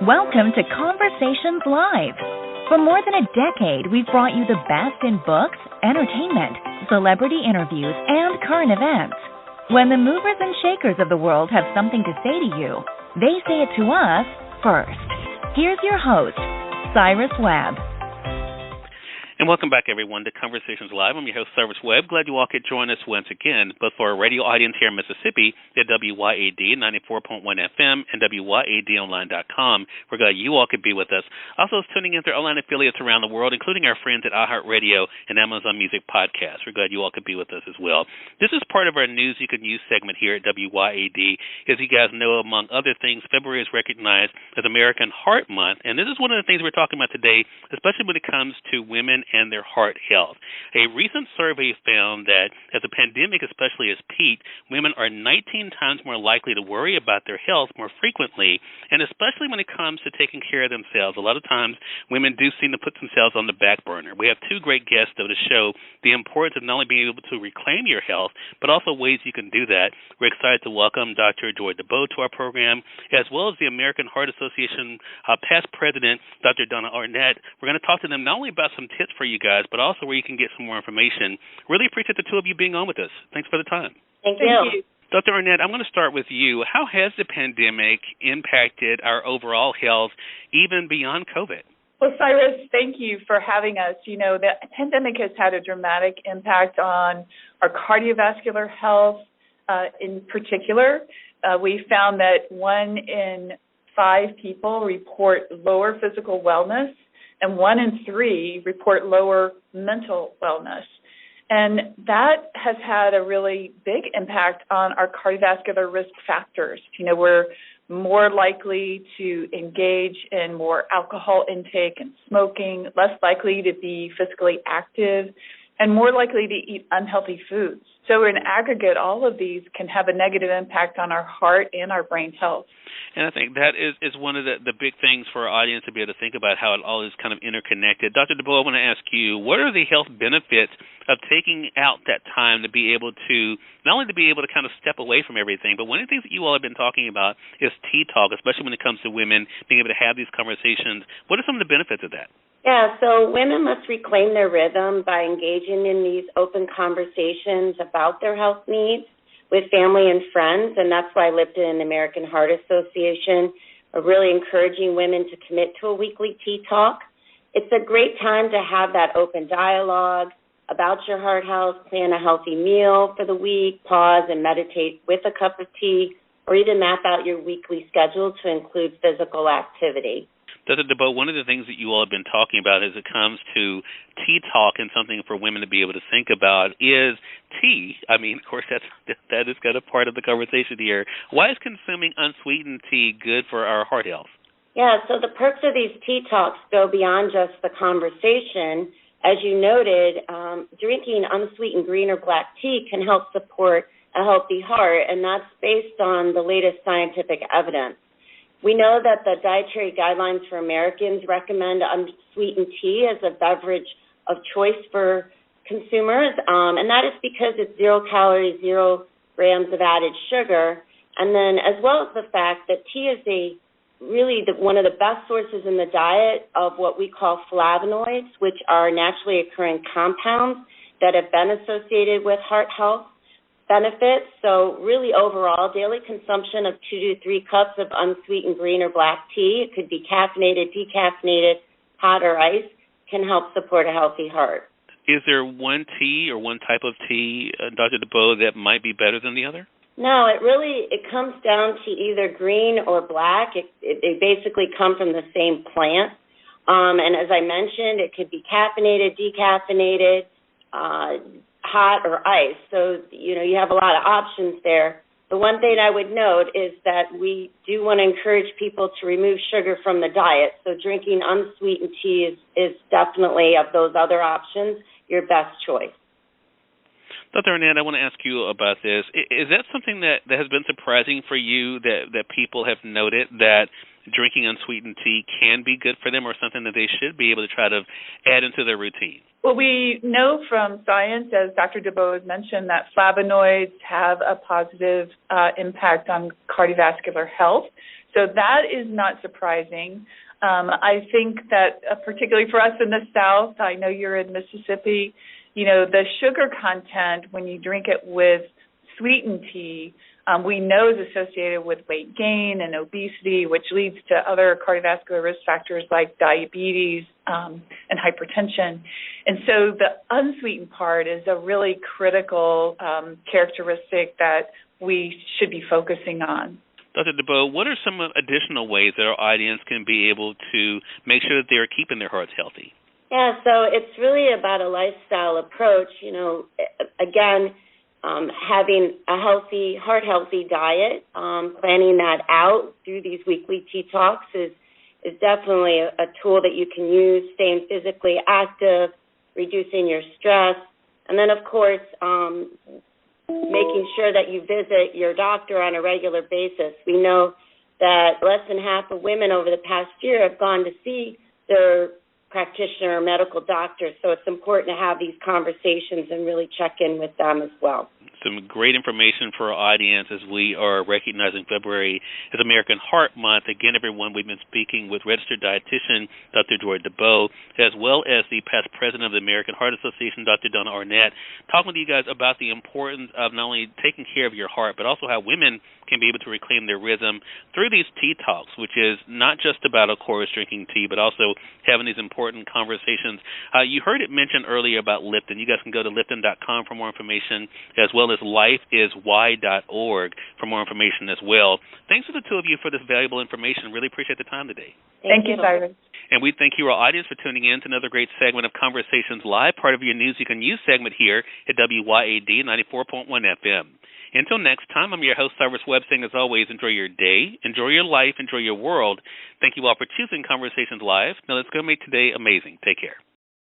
Welcome to Conversations Live. For more than a decade, we've brought you the best in books, entertainment, celebrity interviews, and current events. When the movers and shakers of the world have something to say to you, they say it to us first. Here's your host, Cyrus Webb. And welcome back, everyone, to Conversations Live. I'm your host, Cyrus Webb. Glad you all could join us once again. But for our radio audience here in Mississippi at WYAD 94.1 FM and WYADonline.com, we're glad you all could be with us. Also tuning in through online affiliates around the world, including our friends at iHeartRadio and Amazon Music Podcasts. We're glad you all could be with us as well. This is part of our News You Can Use segment here at WYAD. As you guys know, among other things, February is recognized as American Heart Month. And this is one of the things we're talking about today, especially when it comes to women and their heart health. A recent survey found that as the pandemic especially has peaked, women are 19 times more likely to worry about their health more frequently, and especially when it comes to taking care of themselves. A lot of times, women do seem to put themselves on the back burner. We have two great guests, though, to show the importance of not only being able to reclaim your health, but also ways you can do that. We're excited to welcome Dr. Dubost to our program, as well as the American Heart Association past president, Dr. Donna Arnett. We're going to talk to them not only about some tips for you guys, but also where you can get some more information. Really appreciate the two of you being on with us. Thanks for the time. Thank you. Dr. Arnett, I'm going to start with you. How has the pandemic impacted our overall health, even beyond COVID? Well, Cyrus, thank you for having us. You know, the pandemic has had a dramatic impact on our cardiovascular health in particular. We found that 1 in 5 people report lower physical wellness, and 1 in 3 report lower mental wellness. And that has had a really big impact on our cardiovascular risk factors. You know, we're more likely to engage in more alcohol intake and smoking, less likely to be physically active, and more likely to eat unhealthy foods. So in aggregate, all of these can have a negative impact on our heart and our brain health. And I think that is one of the big things for our audience to be able to think about how it all is kind of interconnected. Dr. Dubost, I want to ask you, what are the health benefits of taking out that time to be able to, not only to be able to kind of step away from everything, but one of the things that you all have been talking about is tea talk, especially when it comes to women being able to have these conversations. What are some of the benefits of that? Yeah, so women must reclaim their rhythm by engaging in these open conversations about their health needs with family and friends, and that's why Lipton and the American Heart Association are really encouraging women to commit to a weekly tea talk. It's a great time to have that open dialogue about your heart health, plan a healthy meal for the week, pause and meditate with a cup of tea, or even map out your weekly schedule to include physical activity. Dr. Dubost, one of the things that you all have been talking about as it comes to tea talk and something for women to be able to think about is tea. I mean, of course, that is kind of part of the conversation here. Why is consuming unsweetened tea good for our heart health? Yeah, so the perks of these tea talks go beyond just the conversation. As you noted, drinking unsweetened green or black tea can help support a healthy heart, and that's based on the latest scientific evidence. We know that the dietary guidelines for Americans recommend unsweetened tea as a beverage of choice for consumers, and that is because it's 0 calories, 0 grams of added sugar, and then as well as the fact that tea is one of the best sources in the diet of what we call flavonoids, which are naturally occurring compounds that have been associated with heart health benefits. So really overall, daily consumption of 2 to 3 cups of unsweetened green or black tea, it could be caffeinated, decaffeinated, hot or iced, can help support a healthy heart. Is there one tea or one type of tea, Dr. Dubost, that might be better than the other? No, it comes down to either green or black. They basically come from the same plant. And as I mentioned, it could be caffeinated, decaffeinated, hot or ice. So, you know, you have a lot of options there. The one thing I would note is that we do want to encourage people to remove sugar from the diet. So drinking unsweetened tea is definitely, of those other options, your best choice. Dr. Arnett, I want to ask you about this. Is that something that has been surprising for you, that people have noted that drinking unsweetened tea can be good for them, or something that they should be able to try to add into their routine? Well, we know from science, as Dr. Dubost mentioned, that flavonoids have a positive impact on cardiovascular health. So that is not surprising. I think that particularly for us in the South, I know you're in Mississippi, the sugar content when you drink it with sweetened tea, we know is associated with weight gain and obesity, which leads to other cardiovascular risk factors like diabetes and hypertension. And so the unsweetened part is a really critical characteristic that we should be focusing on. Dr. Dubost, what are some additional ways that our audience can be able to make sure that they're keeping their hearts healthy? Yeah, so it's really about a lifestyle approach. Again, having a heart-healthy diet, planning that out through these weekly tea talks is definitely a tool that you can use, staying physically active, reducing your stress, and then, of course, making sure that you visit your doctor on a regular basis. We know that less than half of women over the past year have gone to see their practitioner or medical doctor, so it's important to have these conversations and really check in with them as well. Some great information for our audience as we are recognizing February as American Heart Month. Again, everyone, we've been speaking with registered dietitian Dr. Joy Dubost, as well as the past president of the American Heart Association, Dr. Donna Arnett, talking with you guys about the importance of not only taking care of your heart, but also how women can be able to reclaim their rhythm through these tea talks, which is not just about, of course, drinking tea, but also having these important conversations. You heard it mentioned earlier about Lipton. You guys can go to Lipton.com for more information, as well as lifeiswhy.org for more information as well. Thanks to the two of you for this valuable information. Really appreciate the time today. Thank you, Cyrus. And we thank you, our audience, for tuning in to another great segment of Conversations Live, part of your News You Can Use segment here at WYAD 94.1 FM. Until next time, I'm your host, Cyrus Webb, saying as always, enjoy your day, enjoy your life, enjoy your world. Thank you all for choosing Conversations Live. Now let's go make today amazing. Take care.